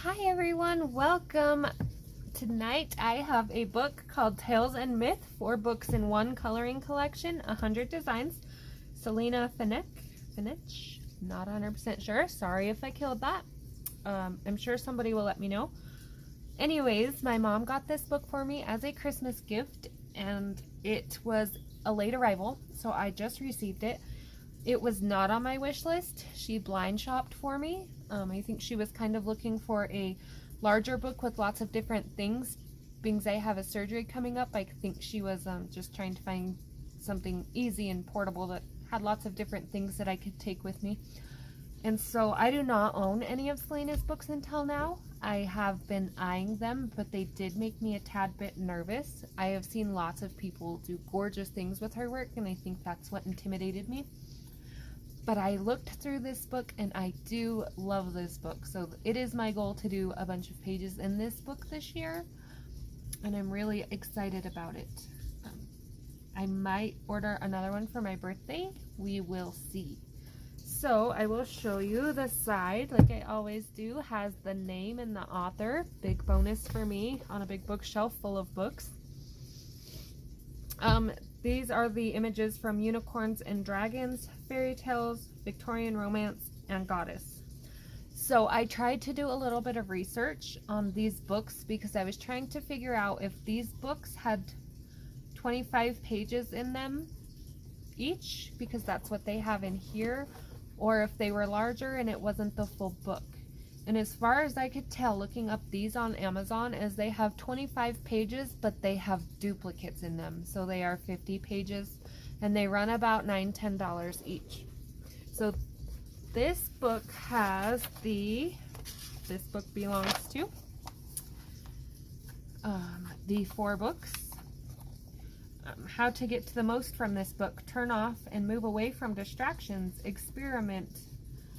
Hi everyone, welcome. Tonight I have a book called Tales and Myth, 4 books in one coloring collection, 100 designs. Selena Fenech, not 100% sure. Sorry if I killed that. I'm sure somebody will let me know. Anyways, my mom got this book for me as a Christmas gift and it was a late arrival, so I just received it. It was not on my wish list. She blind shopped for me. I think she was kind of looking for a larger book with lots of different things. Being I have a surgery coming up, I think she was just trying to find something easy and portable that had lots of different things that I could take with me. And so I do not own any of Selena's books until now. I have been eyeing them, but they did make me a tad bit nervous. I have seen lots of people do gorgeous things with her work, and I think that's what intimidated me. But I looked through this book and I do love this book. So it is my goal to do a bunch of pages in this book this year. And I'm really excited about it. I might order another one for my birthday. We will see. So I will show you the side, like I always do, has the name and the author. Big bonus for me on a big bookshelf full of books. These are the images from Unicorns and Dragons, Fairy Tales, Victorian Romance, and Goddess. So I tried to do a little bit of research on these books because I was trying to figure out if these books had 25 pages in them each, because that's what they have in here, or if they were larger and it wasn't the full book. And as far as I could tell looking up these on Amazon, is they have 25 pages, but they have duplicates in them. So they are 50 pages and they run about $9–10 each. So this book has this book belongs to the 4 books. How to get to the most from this book. Turn off and move away from distractions. Experiment.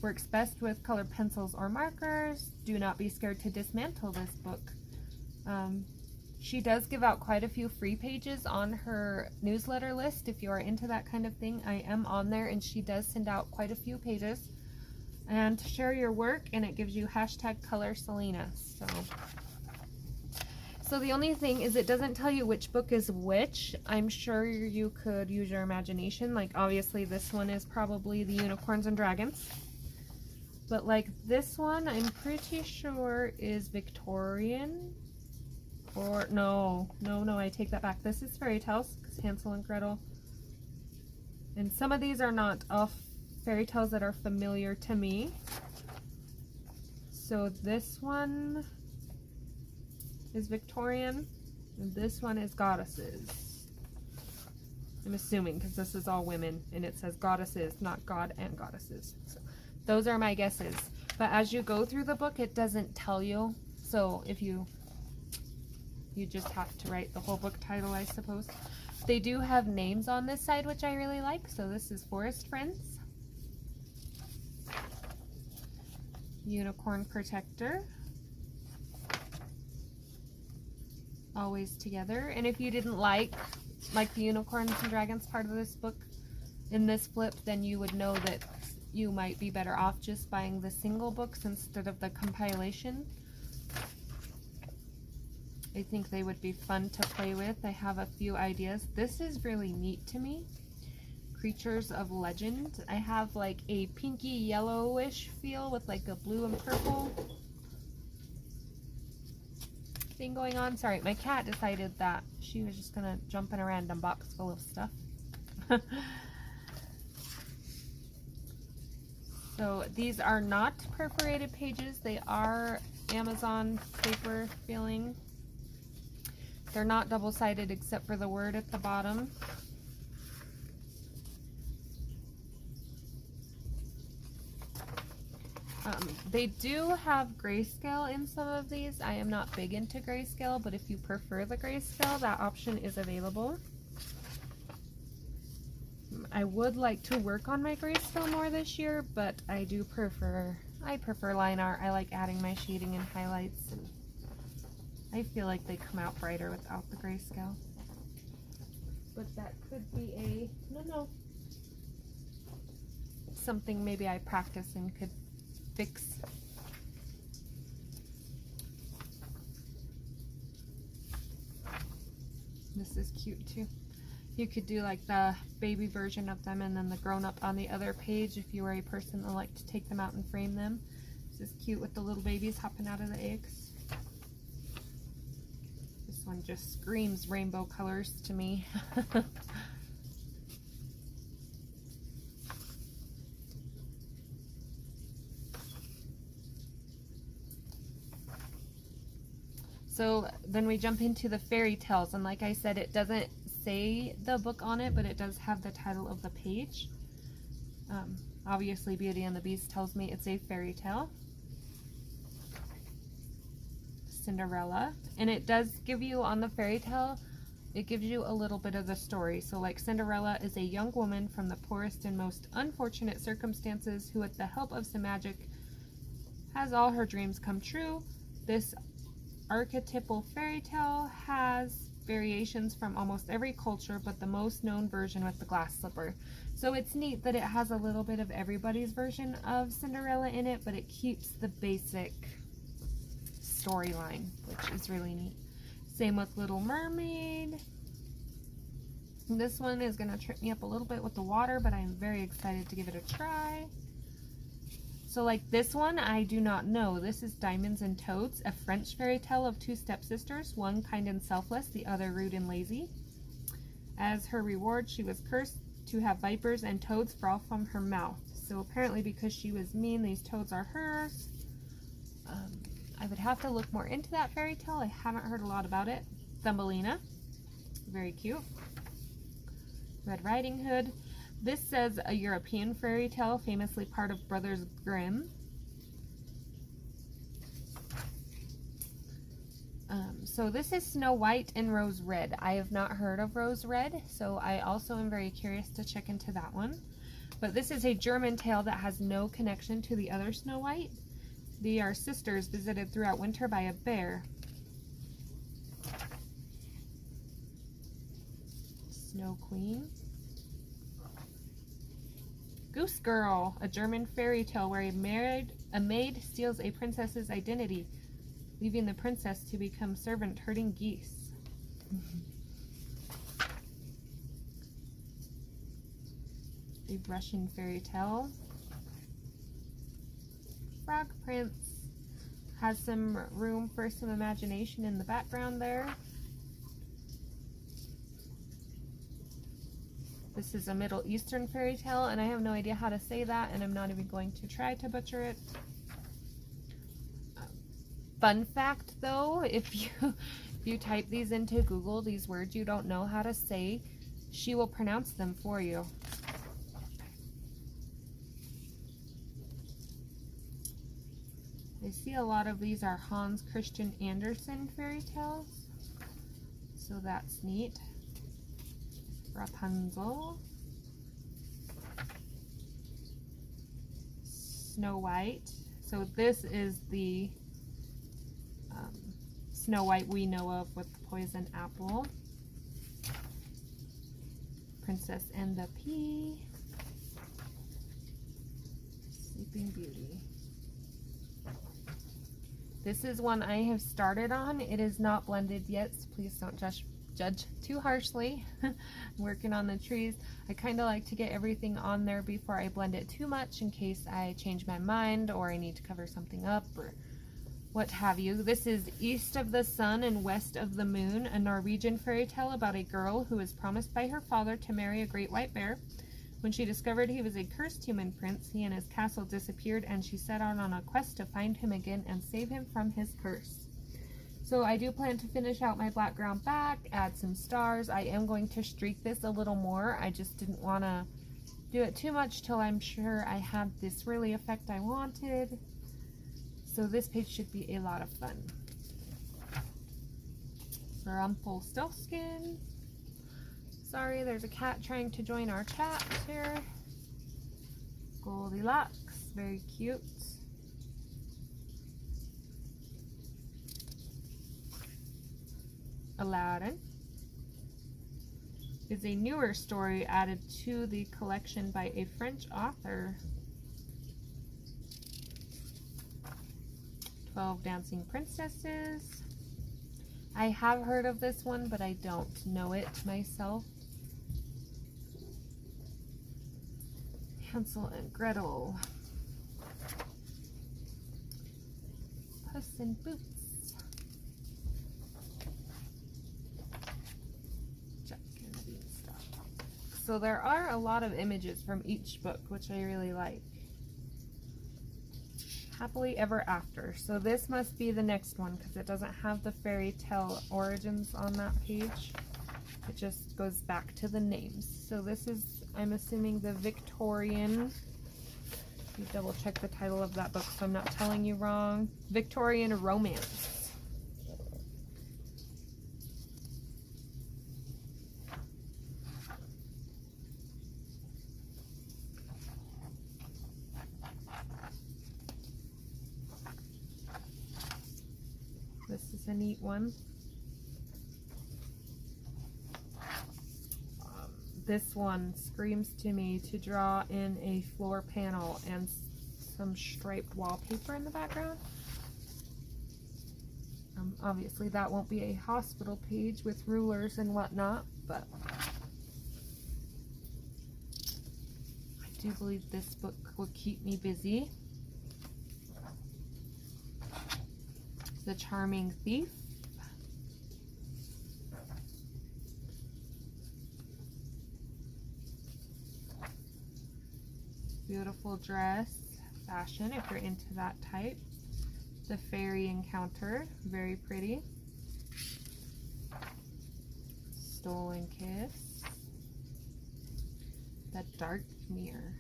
Works best with colored pencils or markers. Do not be scared to dismantle this book. She does give out quite a few free pages on her newsletter list. If you are into that kind of thing, I am on there, and she does send out quite a few pages. And share your work, and it gives you #ColorSelena. So the only thing is it doesn't tell you which book is which. I'm sure you could use your imagination. Like obviously this one is probably the Unicorns and Dragons. But like this one, I'm pretty sure is Victorian. Or no, I take that back. This is Fairy Tales, because Hansel and Gretel. And some of these are not all fairy tales that are familiar to me. So this one is Victorian, and this one is Goddesses. I'm assuming, because this is all women, and it says Goddesses, not God and Goddesses. So those are my guesses. But as you go through the book, it doesn't tell you. So if you just have to write the whole book title, I suppose. They do have names on this side, which I really like. So this is Forest Friends, Unicorn Protector, Always Together. And if you didn't like the Unicorns and Dragons part of this book in this flip, then you would know that you might be better off just buying the single books instead of the compilation. I think they would be fun to play with. I have a few ideas. This is really neat to me. Creatures of Legend. I have like a pinky yellowish feel with like a blue and purple thing going on. Sorry, my cat decided that she was just gonna jump in a random box full of stuff. So these are not perforated pages. They are Amazon paper feeling. They're not double-sided except for the word at the bottom. They do have grayscale in some of these. I am not big into grayscale, but if you prefer the grayscale, that option is available. I would like to work on my grayscale more this year, but I prefer line art. I like adding my shading and highlights, and I feel like they come out brighter without the grayscale. But that could be something maybe I practice and could fix This is cute too. You could do like the baby version of them and then the grown-up on the other page if you were a person that liked to take them out and frame them. This is cute with the little babies hopping out of the eggs. This one just screams rainbow colors to me. So then we jump into the fairy tales, and like I said, it doesn't say the book on it, but it does have the title of the page. Obviously Beauty and the Beast tells me it's a fairy tale. Cinderella, and it does give you on the fairy tale, it gives you a little bit of the story. So like Cinderella is a young woman from the poorest and most unfortunate circumstances who, with the help of some magic, has all her dreams come true. This archetypal fairy tale has variations from almost every culture, but the most known version with the glass slipper. So it's neat that it has a little bit of everybody's version of Cinderella in it, but it keeps the basic storyline, which is really neat. Same with Little Mermaid. This one is going to trip me up a little bit with the water, but I am very excited to give it a try. So like this one, I do not know. This is Diamonds and Toads, a French fairy tale of two stepsisters, one kind and selfless, the other rude and lazy. As her reward, she was cursed to have vipers and toads fall from her mouth. So apparently because she was mean, these toads are hers. I would have to look more into that fairy tale. I haven't heard a lot about it. Thumbelina, very cute. Red Riding Hood. This says a European fairy tale, famously part of Brothers Grimm. So this is Snow White and Rose Red. I have not heard of Rose Red, so I also am very curious to check into that one. But this is a German tale that has no connection to the other Snow White. They are sisters visited throughout winter by a bear. Snow Queen. Goose Girl, a German fairy tale where a maid steals a princess's identity, leaving the princess to become servant herding geese. A Russian fairy tale. Frog Prince has some room for some imagination in the background there. This is a Middle Eastern fairy tale, and I have no idea how to say that, and I'm not even going to try to butcher it. Fun fact though, if you type these into Google, these words you don't know how to say, she will pronounce them for you. I see a lot of these are Hans Christian Andersen fairy tales, so that's neat. Rapunzel, Snow White. So this is the Snow White we know of with the poison apple. Princess and the Pea. Sleeping Beauty. This is one I have started on. It is not blended yet, so please don't judge too harshly. I'm working on the trees. I kind of like to get everything on there before I blend it too much in case I change my mind or I need to cover something up or what have you. This is East of the Sun and West of the Moon, a Norwegian fairy tale about a girl who was promised by her father to marry a great white bear. When she discovered he was a cursed human prince, he and his castle disappeared, and she set out on a quest to find him again and save him from his curse. So I do plan to finish out my background back, add some stars. I am going to streak this a little more. I just didn't want to do it too much till I'm sure I had this really effect I wanted. So this page should be a lot of fun. Rumpelstiltskin. Sorry, there's a cat trying to join our chat here. Goldilocks, very cute. Aladdin is a newer story added to the collection by a French author. 12 Dancing Princesses. I have heard of this one, but I don't know it myself. Hansel and Gretel. Puss in Boots. Jack and the Beanstalk. So there are a lot of images from each book, which I really like. Happily Ever After. So this must be the next one because it doesn't have the fairy tale origins on that page. It just goes back to the names. So this is, I'm assuming, the Victorian. You double check the title of that book so I'm not telling you wrong. Victorian Romance. This is a neat one. This one screams to me to draw in a floor panel and some striped wallpaper in the background. Obviously that won't be a hospital page with rulers and whatnot, but I do believe this book will keep me busy. The Charming Thief. Beautiful dress, fashion if you're into that type. The Fairy Encounter, very pretty. Stolen Kiss. The Dark Mirror.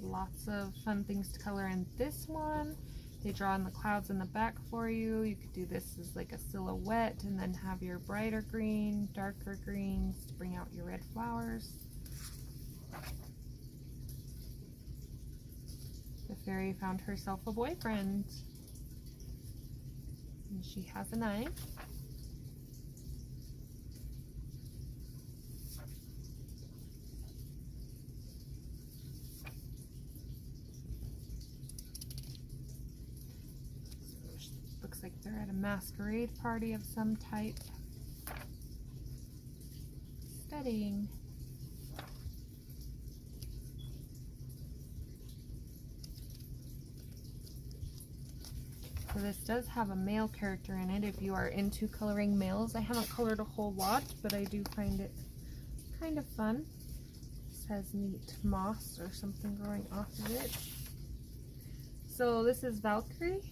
Lots of fun things to color in this one. They draw in the clouds in the back for you. You could do this as like a silhouette and then have your brighter green, darker greens to bring out your red flowers. The fairy found herself a boyfriend. And she has a knife. Looks like they're at a masquerade party of some type. Studying. So this does have a male character in it if you are into coloring males. I haven't colored a whole lot, but I do find it kind of fun. This has neat moss or something growing off of it. So this is Valkyrie,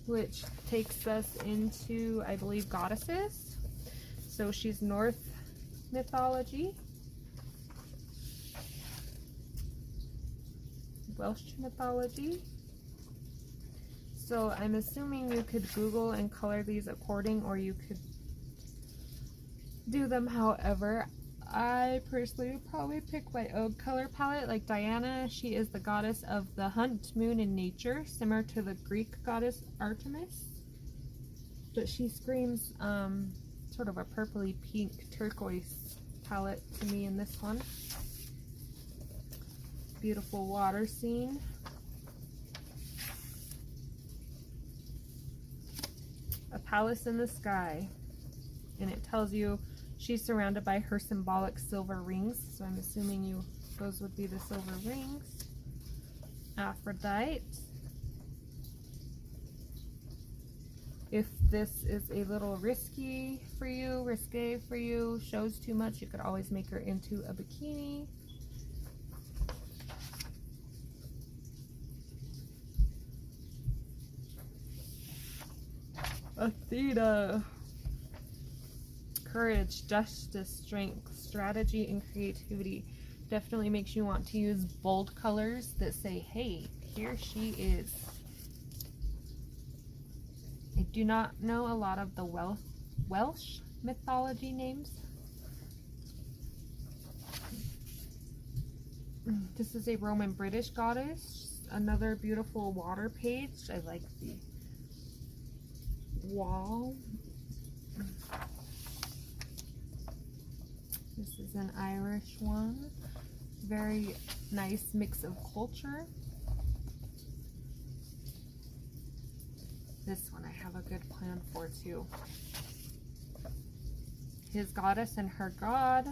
which takes us into, I believe, goddesses. So she's Norse mythology, Welsh mythology. So I'm assuming you could Google and color these according, or you could do them however. I personally would probably pick my own color palette. Like Diana, she is the goddess of the hunt, moon, and nature, similar to the Greek goddess Artemis. But she screams sort of a purpley pink turquoise palette to me in this one. Beautiful water scene. A palace in the sky. And it tells you she's surrounded by her symbolic silver rings, so I'm assuming those would be the silver rings. Aphrodite. If this is a little risque for you, shows too much, you could always make her into a bikini. Athena. Courage, justice, strength, strategy, and creativity. Definitely makes you want to use bold colors that say, hey, here she is. I do not know a lot of the Welsh mythology names. This is a Roman British goddess. Another beautiful water page. I like the wall. This is an Irish one. Very nice mix of culture. This one I have a good plan for too. His Goddess and Her God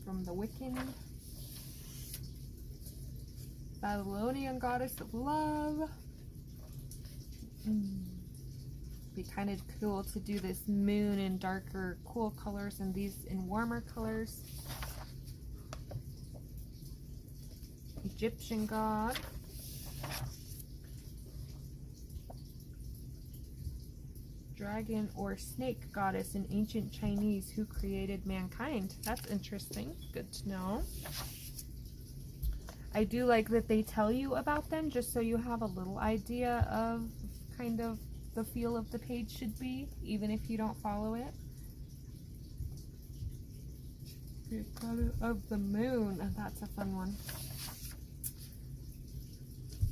from the Wiccan. Babylonian Goddess of Love. Be kind of cool to do this moon in darker, cool colors and these in warmer colors. Egyptian God. Dragon or snake goddess in ancient Chinese who created mankind. That's interesting. Good to know. I do like that they tell you about them just so you have a little idea of kind of the feel of the page should be, even if you don't follow it. Goddess of the Moon. That's a fun one.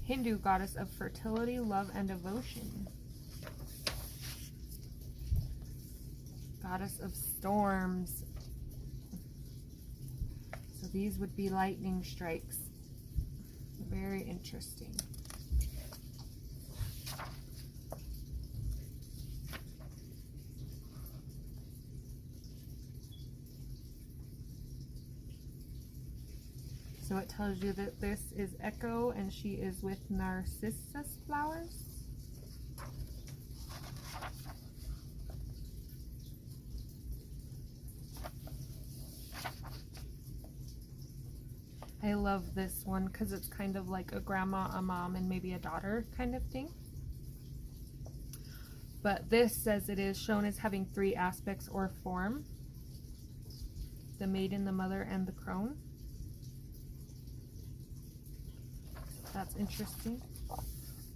Hindu goddess of fertility, love, and devotion. Goddess of storms. So these would be lightning strikes. Very interesting. So it tells you that this is Echo and she is with narcissus flowers. I love this one because it's kind of like a grandma, a mom, and maybe a daughter kind of thing. But this says it is shown as having 3 aspects or form. The maiden, the mother, and the crone. That's interesting.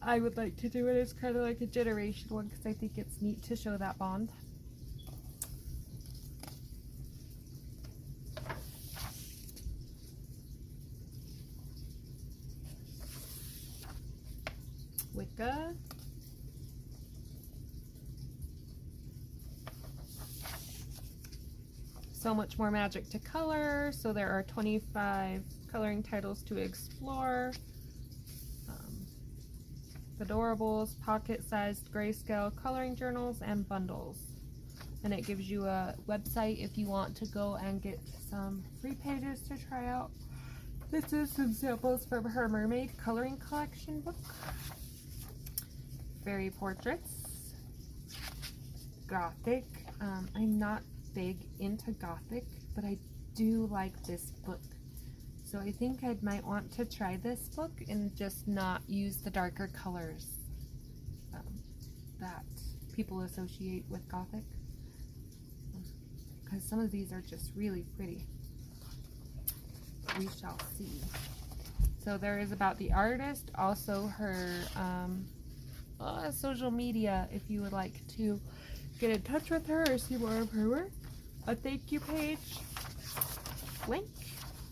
I would like to do it as kind of like a generation one because I think it's neat to show that bond. Wicca. So much more magic to color. So there are 25 coloring titles to explore. Adorables, pocket-sized grayscale coloring journals, and bundles. And it gives you a website if you want to go and get some free pages to try out. This is some samples from her mermaid coloring collection book. Fairy portraits. Gothic. I'm not big into Gothic, but I do like this book. So I think I might want to try this book and just not use the darker colors that people associate with Gothic. Because some of these are just really pretty. We shall see. So there is about the artist, also her social media if you would like to get in touch with her or see more of her work. A thank you page. Link.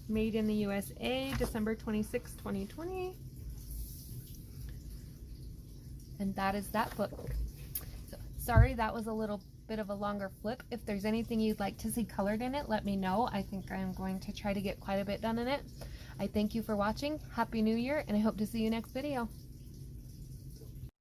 Made in the USA, December 26, 2020. And that is that book. So, sorry, that was a little bit of a longer flip. If there's anything you'd like to see colored in it, let me know. I think I'm going to try to get quite a bit done in it. I thank you for watching. Happy New Year, and I hope to see you next video.